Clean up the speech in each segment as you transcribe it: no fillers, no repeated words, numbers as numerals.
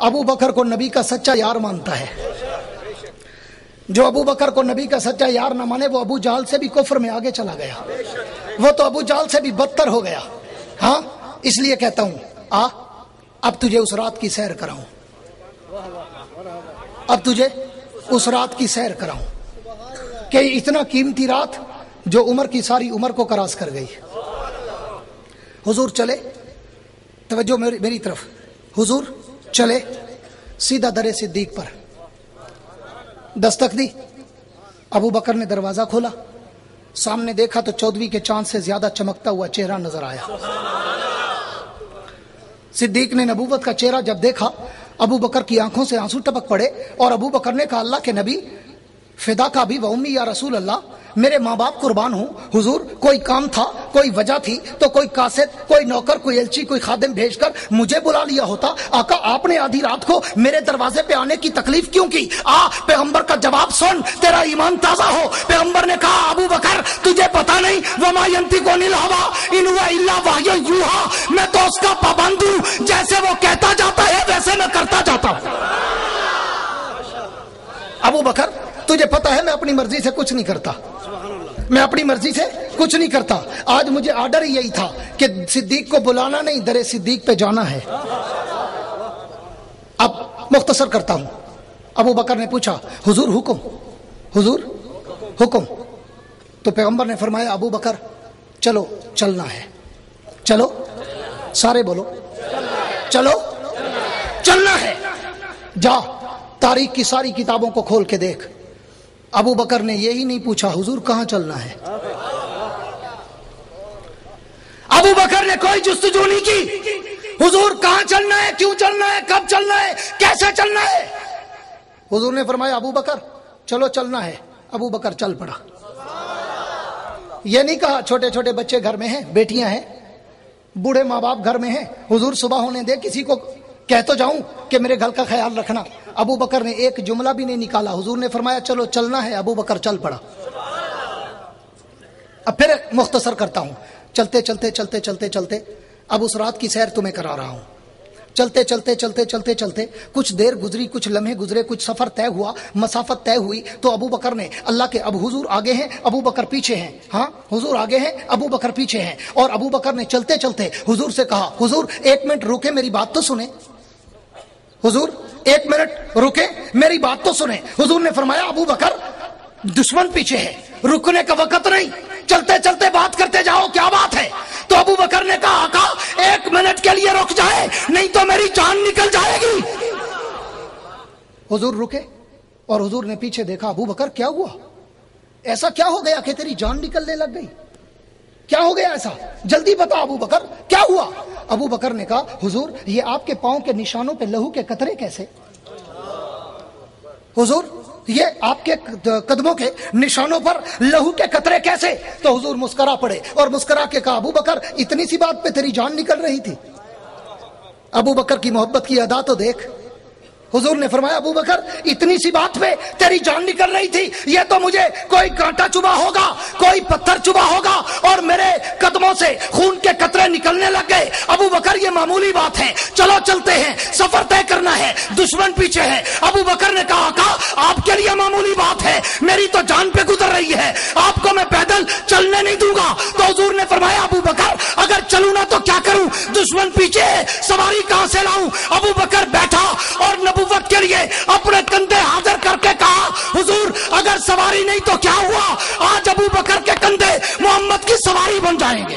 ابو بکر کو نبی کا سچا یار مانتا ہے. جو ابو بکر کو نبی کا سچا یار نہ مانے وہ ابو جہل سے بھی کفر میں آگے چلا گیا, وہ تو ابو جہل سے بھی بدتر ہو گیا. ہاں اس لیے کہتا ہوں اب تجھے اس رات کی سیر کراؤں, اب تجھے اس رات کی سیر کراؤں کہ اتنا قیمتی رات جو عمر کی ساری عمر کو کراس کر گئی. حضور چلے, توجہ میری طرف, حضور چلے سیدھا در صدیق پر دستک دی. ابو بکر نے دروازہ کھولا, سامنے دیکھا تو 14ویں کے چاند سے زیادہ چمکتا ہوا چہرہ نظر آیا. صدیق نے نبوت کا چہرہ جب دیکھا, ابو بکر کی آنکھوں سے آنسو ٹپک پڑے اور ابو بکر نے کہا اللہ کے نبی فدا کا بھی و امی یا رسول اللہ, میرے ماں باپ قربان ہوں. حضور کوئی کام تھا, کوئی وجہ تھی تو کوئی قاصد, کوئی نوکر, کوئی ایلچی, کوئی خادم بھیج کر مجھے بلا لیا ہوتا. آقا آپ نے آدھی رات کو میرے دروازے پہ آنے کی تکلیف کیوں کی؟ پیغمبر کا جواب سن, تیرا ایمان تازہ ہو. پیغمبر نے کہا ابو بکر تجھے پتا نہیں وما ينطق عن الهوى ان هو الا وحی یوحى, میں تو اس کا پابند ہوں, جیسے وہ کہتا جاتا ہے ویسے میں کرتا جاتا ہوں. ابو بکر تجھے پتا ہے میں اپنی مرضی سے کچھ نہیں کرتا, میں اپنی مرضی سے کچھ نہیں کرتا. آج مجھے آرڈر ہی یہی تھا کہ صدیق کو بلانا نہیں, در صدیق پہ جانا ہے. اب مختصر کرتا ہوں. ابو بکر نے پوچھا حضور حکم, حضور حکم. تو پیغمبر نے فرمایا ابو بکر چلو چلنا ہے. چلو, سارے بولو چلو چلنا ہے. جا تاریخ کی ساری کتابوں کو کھول کے دیکھ. ابو بکر نے یہی نہیں پوچھا حضور کہاں چلنا ہے. ابو بکر نے کوئی جستجو نہیں کی حضور کہاں چلنا ہے, کیوں چلنا ہے, کب چلنا ہے, کیسے چلنا ہے. حضور نے فرمایا ابو بکر چلو چلنا ہے. ابو بکر چل پڑا. یہ نہیں کہا چھوٹے چھوٹے بچے گھر میں ہیں, بیٹیاں ہیں, بوڑھے ماں باپ گھر میں ہیں, حضور صبح ہونے دے کسی کو کہہ تو جاؤں کہ میرے گھر کا خیال رکھنا. ابو بکر نے ایک جملہ بھی نہیں نکالا. حضور نے فرمایا چلو چلنا ہے. ابو بکر چل پڑا. اب پھر مختصر کرتا ہوں. چلتے چلتے چلتے چلتے چلتے اب اس رات کی سیر تمہیں کرا رہا ہوں. چلتے چلتے چلتے چلتے چلتے کچھ دیر گزری, کچھ لمحے گزرے, کچھ سفر طے ہوا, مسافت طے ہوئی تو ابو بکر نے اللہ کے, اب حضور آگے ہیں ابو بکر پیچھے ہیں. ہاں حضور آگے ہیں ابو بکر پیچھے ہیں. اور ابو بکر نے چلتے چلتے حضور سے کہا حضور 1 منٹ رکے میری بات تو سنیں. حضور 1 منٹ رکے میری بات تو سنیں. حضور نے فرمایا ابو بکر دشمن پیچھے ہے, رکنے کا وقت نہیں, چلتے چلتے بات کرتے جاؤ, کیا بات ہے. تو ابو بکر نے کہا آقا 1 منٹ کے لیے رک جائے نہیں تو میری جان نکل جائے گی. حضور رکے اور حضور نے پیچھے دیکھا. ابو بکر کیا ہوا, ایسا کیا ہو گیا کہ تیری جان نکلنے لگ گئی, کیا ہو گیا ایسا, جلدی بتا ابو بکر کیا ہوا. ابو بکر نے کہا حضور یہ آپ کے پاؤں کے نشانوں پہ لہو کے قطرے کیسے, حضور یہ آپ کے قدموں کے نشانوں پر لہو کے قطرے کیسے. تو حضور مسکرا پڑے اور مسکرا کے کہا ابو بکر اتنی سی بات پہ تیری جان نکل رہی تھی. ابو بکر کی محبت کی ادا تو دیکھ. حضور نے فرمایا ابو بکر اتنی سی بات پہ تیری جان نکل رہی تھی, یہ تو مجھے کوئی کانٹا چبھا ہوگا, کوئی پتھر چبھا ہوگا اور میرے قدموں سے خون کے قطرے نکلنے لگ گئے. ابو بکر یہ معمولی بات ہے, چلو چلتے ہیں, سفر طے کرنا ہے, دشمن پیچھے ہے. ابو بکر نے کہا آقا آپ کے لیے معمولی بات ہے, میری تو جان پہ گزر رہی ہے, آپ کو میں پیدل چلنے نہیں دوں گا. تو حضور نے فرمایا ابو بکر اگر چلوں نا تو کیا کروں, دشمن پیچھے ہے, سواری کہاں سے لاؤں. ابو بکر بیٹھا اور نبوت کے لیے اپنے کندھے حاضر کر کے کہا حضور اگر سواری نہیں تو کیا ہوا, آج ابو بکر کے کندھے محمد کی سواری بن جائیں گے.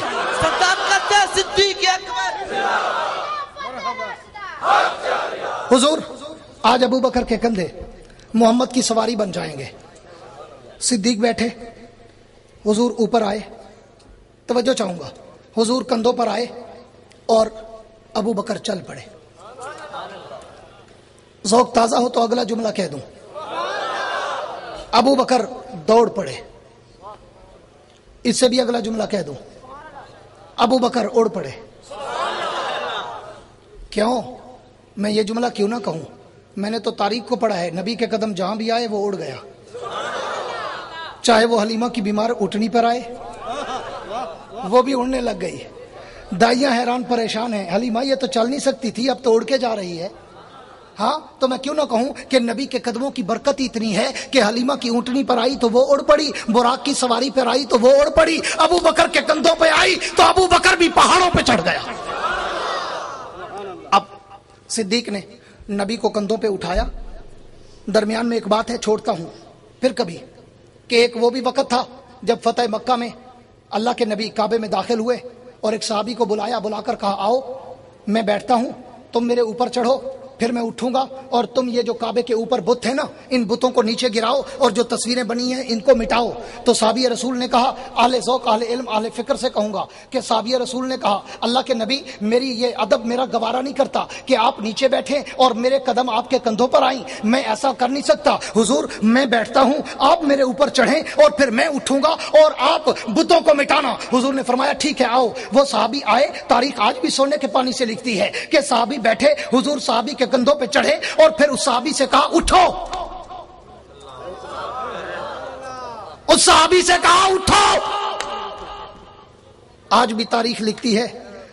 صدیق اکبر. حضور آج ابو بکر کے کندھے محمد کی سواری بن جائیں گے. صدیق بیٹھے, حضور اوپر آئے, توجہ چاہوں گا, حضور کندھوں پر آئے اور ابو بکر چل پڑے. ذوق تازہ ہو تو اگلا جملہ کہہ دوں. ابو بکر دوڑ پڑے, اس سے بھی اگلا جملہ کہہ دوں. ابو بکر اڑ پڑے. کیوں میں یہ جملہ کیوں نہ کہوں, میں نے تو تاریخ کو پڑھا ہے, نبی کے قدم جہاں بھی آئے وہ اڑ گیا. چاہے وہ حلیمہ کی بیمار اٹھنی پر آئے وہ بھی اڑنے لگ گئی. دائیاں حیران پریشان ہیں, حلیمہ یہ تو چل نہیں سکتی تھی اب تو اڑ کے جا رہی ہے. ہاں تو میں کیوں نہ کہوں کہ نبی کے قدموں کی برکت اتنی ہے کہ حلیمہ کی اونٹنی پر آئی تو وہ اڑ پڑی، براق کی سواری پر آئی تو وہ اڑ پڑی، ابو بکر کے کندھوں پہ آئی تو ابو بکر بھی پہاڑوں پہ چڑھ گیا۔ اب صدیق نے نبی کو کندھوں پہ اٹھایا۔ درمیان میں ایک بات ہے، چھوڑتا ہوں پھر کبھی، کہ ایک وہ بھی وقت تھا جب فتح مکہ میں اللہ کے نبی کعبے میں داخل ہوئے اور ایک صحابی کو بلا کر کہا آؤ میں بیٹھتا ہوں، تم میرے اوپر چڑھو، پھر میں اٹھوں گا اور تم یہ جو کعبے کے اوپر بت ہیں نا ان بتوں کو نیچے گراؤ اور جو تصویریں بنی ہیں ان کو مٹاؤ۔ تو صحابی رسول نے کہا، اہل ذوق اہل علم اہل فکر سے کہوں گا کہ صحابی رسول نے کہا اللہ کے نبی میری یہ ادب میرا گوارا نہیں کرتا کہ آپ نیچے بیٹھیں اور میرے قدم آپ کے کندھوں پر آئیں، میں ایسا کر نہیں سکتا، حضور میں بیٹھتا ہوں آپ میرے اوپر چڑھیں اور پھر میں اٹھوں گا اور آپ بتوں کو مٹانا۔ حضور نے فرمایا ٹھیک ہے آؤ۔ وہ صحابی آئے، تاریخ آج بھی سونے کے پانی سے لکھتی ہے کہ صحابی بیٹھے، حضور صحابی کے کندھوں پہ چڑھے اور پھر اس صحابی سے کہا اٹھو، اس صحابی سے کہا اٹھو۔ آج بھی تاریخ لکھتی ہے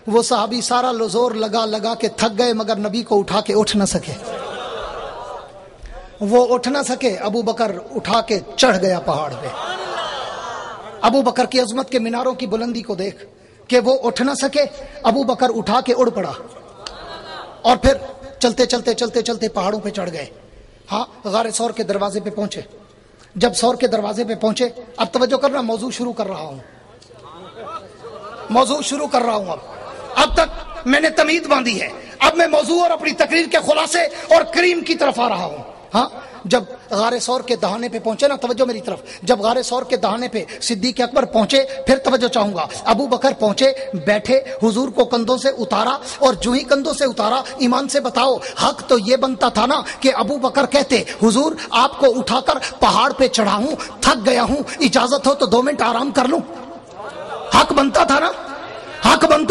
وہ صحابی سارا زور لگا کے تھک گئے مگر نبی کو اٹھا کے اٹھ نہ سکے، وہ اٹھ نہ سکے، ابو بکر اٹھا کے چڑھ گیا پہاڑ پہ۔ ابو بکر کی عظمت کے میناروں کی بلندی کو دیکھ کہ وہ اٹھ نہ سکے، ابو بکر اٹھا کے اڑ پڑا اور پھر چلتے پہاڑوں پہ چڑھ گئے۔ ہاں غار ثور کے دروازے پہ پہنچے۔ جب ثور کے دروازے پہ پہنچے، اب توجہ کرنا، موضوع شروع کر رہا ہوں۔ اب تک میں نے تمہید باندھی ہے، اب میں موضوع اور اپنی تقریر کے خلاصے اور کریم کی طرف آ رہا ہوں۔ ہاں جب غار ثور کے دہانے پہ پہنچے نا، توجہ میری طرف، جب غار ثور کے دہانے پہ صدیق اکبر پہنچے، پھر توجہ چاہوں گا، ابو بکر پہنچے، بیٹھے، حضور کو کندھوں سے اتارا، اور جو ہی کندھوں سے اتارا، ایمان سے بتاؤ حق تو یہ بنتا تھا نا کہ ابو بکر کہتے حضور آپ کو اٹھا کر پہاڑ پہ چڑھاؤں، تھک گیا ہوں، اجازت ہو تو 2 منٹ آرام کر لوں۔ حق بنتا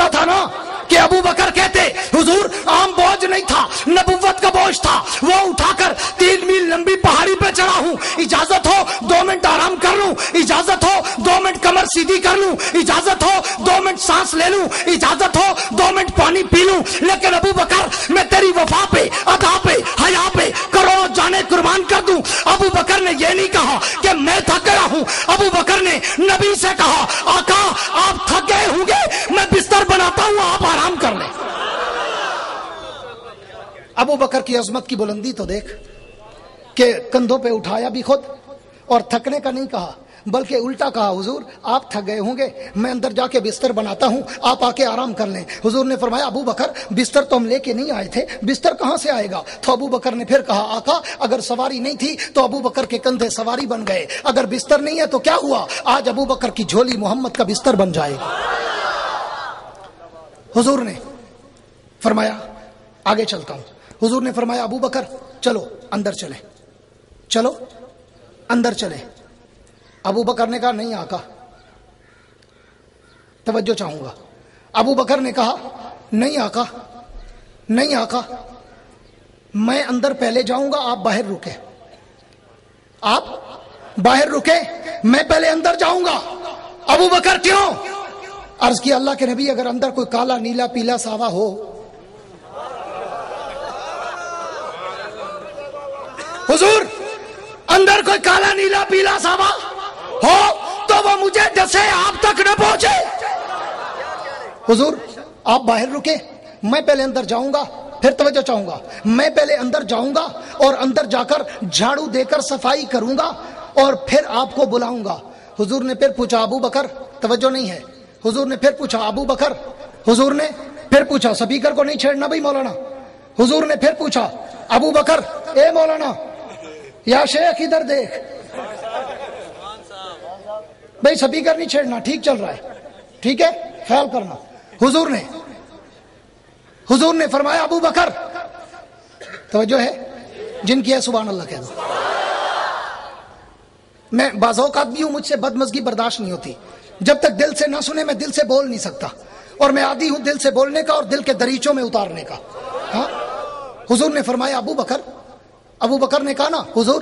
تھا نا کہ ابو بکر کہتے حضور عام بوجھ نہیں تھا، نبوت کا بوجھ تھا، وہ اٹھا کر 3 میل لمبی پہاڑی پہ چڑھا ہوں، اجازت ہو 2 منٹ آرام کر لوں، اجازت ہو 2 منٹ کمر سیدھی کر لوں، اجازت ہو 2 منٹ سانس لے لوں، اجازت ہو 2 منٹ پانی پی لوں۔ لیکن ابو بکر میں تیری وفا پہ، ادا پہ، حیا پہ کروڑوں جانیں قربان کر دوں۔ ابو بکر نے یہ نہیں کہا کہ میں تھک گیا ہوں، ابو بکر نے نبی سے کہا آقا آپ تھک گئے ہوں گے، میں بستر بناتا ہوں آپ آرام کر لیں۔ ابو بکر کی عظمت کی بلندی تو دیکھ کہ کندھوں پہ اٹھایا بھی خود، اور تھکنے کا نہیں کہا بلکہ الٹا کہا حضور آپ تھک گئے ہوں گے، میں اندر جا کے بستر بناتا ہوں، آپ آ کے آرام کر لیں۔ حضور نے فرمایا ابو بکر بستر تو ہم لے کے نہیں آئے تھے، بستر کہاں سے آئے گا؟ تو ابو بکر نے پھر کہا آقا اگر سواری نہیں تھی تو ابو بکر کے کندھے سواری بن گئے، اگر بستر نہیں ہے تو کیا ہوا؟ آج ابو بکر کی جھولی محمد کا بستر بن جائے گا۔ حضور نے فرمایا آگے چلتا ہوں، حضور نے فرمایا ابو بکر چلو اندر چلے، چلو اندر چلے۔ ابو بکر نے کہا نہیں آقا، توجہ چاہوں گا، ابو بکر نے کہا نہیں آقا، نہیں آقا، میں اندر پہلے جاؤں گا، آپ باہر رکے، آپ باہر رکے، میں پہلے اندر جاؤں گا۔ ابو بکر کیوں؟ عرض کی اللہ کے نبی اگر اندر کوئی کالا نیلا پیلا ساوا ہو، حضور اندر کوئی کالا نیلا پیلا ساوا ہو تو وہ مجھے ڈسے آپ تک نہ پہنچے۔ حضور آپ باہر رکے، میں پہلے اندر جاؤں گا، پھر توجہ چاہوں گا، میں پہلے اندر جاؤں گا اور اندر جا کر جھاڑو دے کر صفائی کروں گا اور پھر آپ کو بلاؤں گا۔ حضور نے پھر پوچھا ابو بکر، توجہ نہیں ہے، حضور نے پھر پوچھا ابو بکر، حضور نے پھر پوچھا، سپیکر کو نہیں چھیڑنا بھائی مولانا، حضور نے پھر پوچھا ابو بکر، اے مولانا یا شیخ ادھر دیکھ بھائی، سپیکر نہیں چھیڑنا، ٹھیک چل رہا ہے، ٹھیک ہے خیال کرنا۔ حضور نے فرمایا ابو بکر، توجہ ہے جن کی ہے سبحان اللہ کہہ دو۔ میں بعض اوقات بھی ہوں، مجھ سے بدمزگی برداشت نہیں ہوتی، جب تک دل سے نہ سنے میں دل سے بول نہیں سکتا، اور میں عادی ہوں دل سے بولنے کا اور دل کے دریچوں میں اتارنے کا۔ ہاں حضور نے فرمایا ابو بکر، ابو بکر نے کہا نا حضور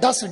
10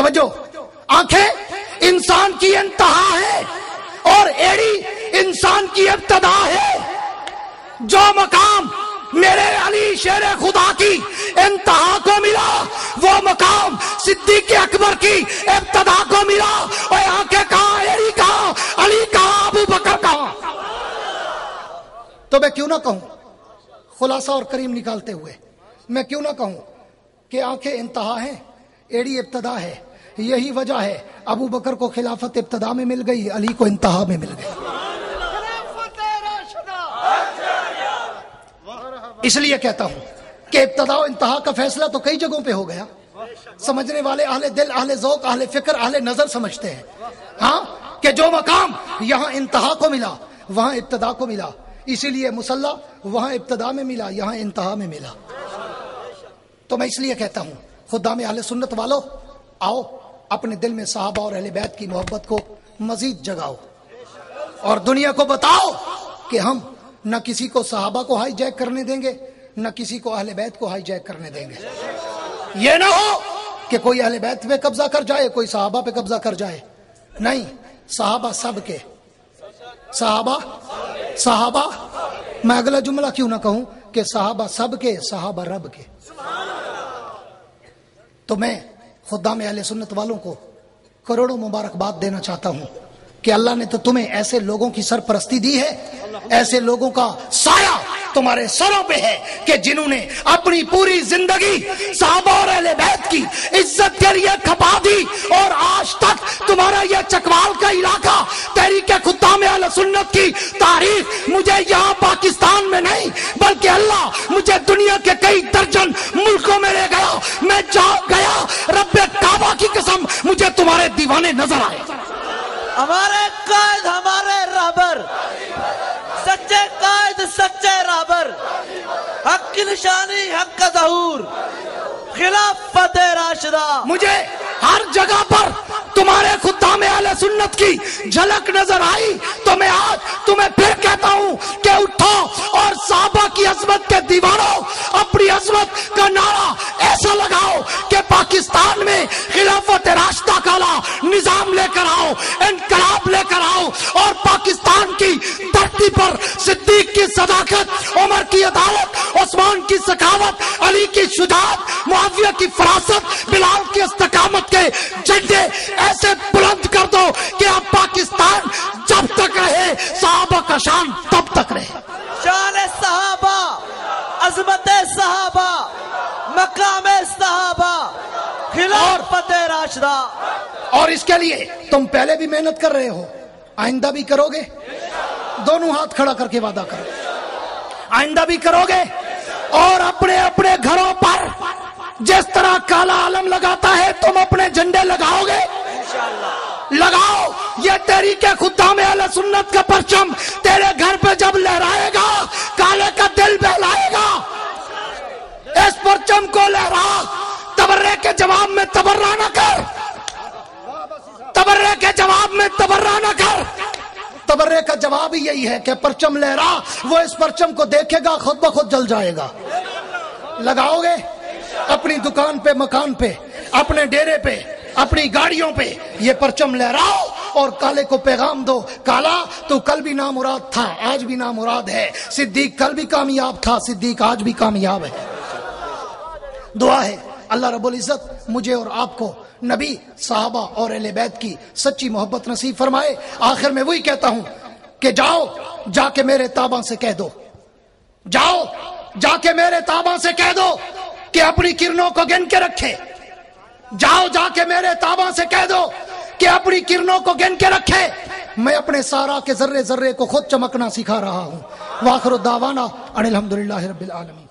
توجہ، آنکھیں انسان کی انتہا ہے اور ایڑی انسان کی ابتدا ہے۔ جو مقام میرے علی شیر خدا کی انتہا کو ملا وہ مقام صدیق اکبر کی ابتدا کو ملا۔ اور آنکھیں کہاں، ایڑی کہاں، علی کہاں، ابو بکر کہاں؟ تو میں کیوں نہ کہوں خلاصہ اور کریم نکالتے ہوئے، میں کیوں نہ کہوں کہ آنکھیں انتہا ہیں، ایڑی ابتدا ہے۔ یہی وجہ ہے ابو بکر کو خلافت ابتدا میں مل گئی، علی کو انتہا میں مل گئی۔ اس لیے کہتا ہوں کہ ابتدا و انتہا کا فیصلہ تو کئی جگہوں پہ ہو گیا۔ سمجھنے والے اہل دل، اہل ذوق، اہل فکر، اہل نظر سمجھتے ہیں ہاں کہ جو مقام یہاں انتہا کو ملا وہاں ابتدا کو ملا، اسی لیے مصلی وہاں ابتدا میں ملا، یہاں انتہا میں ملا۔ تو میں اس لیے کہتا ہوں خدام اہل سنت والو، آؤ اپنے دل میں صحابہ اور اہل بیت کی محبت کو مزید جگاؤ اور دنیا کو بتاؤ کہ ہم نہ کسی کو صحابہ کو ہائی جیک کرنے دیں گے، نہ کسی کو اہل بیت کو ہائی جیک کرنے دیں گے۔ یہ نہ ہو کہ کوئی اہل بیت پہ قبضہ کر جائے، کوئی صحابہ پہ قبضہ کر جائے، نہیں، صحابہ سب کے، صحابہ میں اگلا جملہ کیوں نہ کہوں کہ صحابہ سب کے، صحابہ رب کے۔ تو میں خدام اہل سنت والوں کو کروڑوں مبارکباد دینا چاہتا ہوں کہ اللہ نے تو تمہیں ایسے لوگوں کی سرپرستی دی ہے، ایسے لوگوں کا سایہ تمہارے سروں پہ ہے کہ جنہوں نے اپنی پوری زندگی صحابہ اور اہل بیت کی عزت کے لیے کھپا دی، اور آج تک تمہارا یہ چکوال کا علاقہ تحریک خدام اہل سنت کی تاریخ مجھے یہاں پاکستان میں نہیں بلکہ اللہ مجھے دنیا کے کئی درجن ملکوں میں لے گیا، میں جہاں گیا رب کعبہ کی قسم مجھے تمہارے دیوانے نظر آئے۔ ہمارے قائد ہمارے رہبر، سچے قائد سچے رہبر، حق کی نشانی حق کا ظہور، خلافت راشدہ۔ مجھے ہر جگہ پر تمہارے خدام اہل سنت کی جھلک نظر آئی، تو میں آج تمہیں پھر کہتا ہوں کہ اٹھو اور صحابہ کی عظمت کے دیوانوں اپنی عظمت کا نعرہ ایسا لگاؤ کہ پاکستان میں خلافت راشدہ کا نظام لے کر آؤ، انقلاب لے کر آؤ، اور پاکستان کی دھرتی پر صدیق کی صداقت، عمر کی عدالت، عثمان کی سخاوت، علی کی شجاعت، معاویہ کی فراست، بلال کی استقامت کے جھنڈے ایسے بلند کر دو کہ اب پاکستان جب تک رہے صحابہ کا شان تب تک رہے۔ شان صحابہ، عظمت صحابہ، مقام صحابہ، خلافت راشدہ۔ اور اس کے لیے تم پہلے بھی محنت کر رہے ہو، آئندہ بھی کرو گے؟ دونوں ہاتھ کھڑا کر کے وعدہ کرو، آئندہ بھی کرو گے؟ اور اپنے اپنے گھروں پر جس طرح کالا علم لگاتا ہے تم اپنے جھنڈے لگاؤ گے؟ لگاؤ۔ یہ تحریک خدام اہل سنت کا پرچم تیرے گھر پہ جب لہرائے گا کالے کا دل بہلائے گا۔ اس پرچم کو لہرا، تبرے کے جواب میں تبرہ نہ کر، تبرے کے جواب میں تبرہ نہ کر۔ تبرے کا جواب ہی یہی ہے کہ پرچم لہرا، وہ اس پرچم کو دیکھے گا خود بخود جل جائے گا۔ لگاؤ گے؟ اپنی دکان پہ، مکان پہ، اپنے ڈیرے پہ، اپنی گاڑیوں پہ یہ پرچم لہراؤ اور کالے کو پیغام دو، کالا تو کل بھی نامراد تھا، آج بھی نامراد ہے۔ صدیق کل بھی کامیاب تھا، صدیق آج بھی کامیاب ہے۔ دعا ہے اللہ رب العزت مجھے اور آپ کو نبی، صحابہ اور اہل بیت کی سچی محبت نصیب فرمائے۔ آخر میں وہی کہتا ہوں کہ جاؤ جا کے میرے تاباں سے کہہ دو، جاؤ جا کے میرے تاباں سے کہہ دو کہ اپنی کرنوں کو گن کے رکھے، جاؤ جا کے میرے تاباں سے کہہ دو کہ اپنی کرنوں کو گن کے رکھے۔ میں اپنے سارا کے ذرے ذرے کو خود چمکنا سکھا رہا ہوں۔ وآخر الدعوانا ان الحمدللہ رب العالمین۔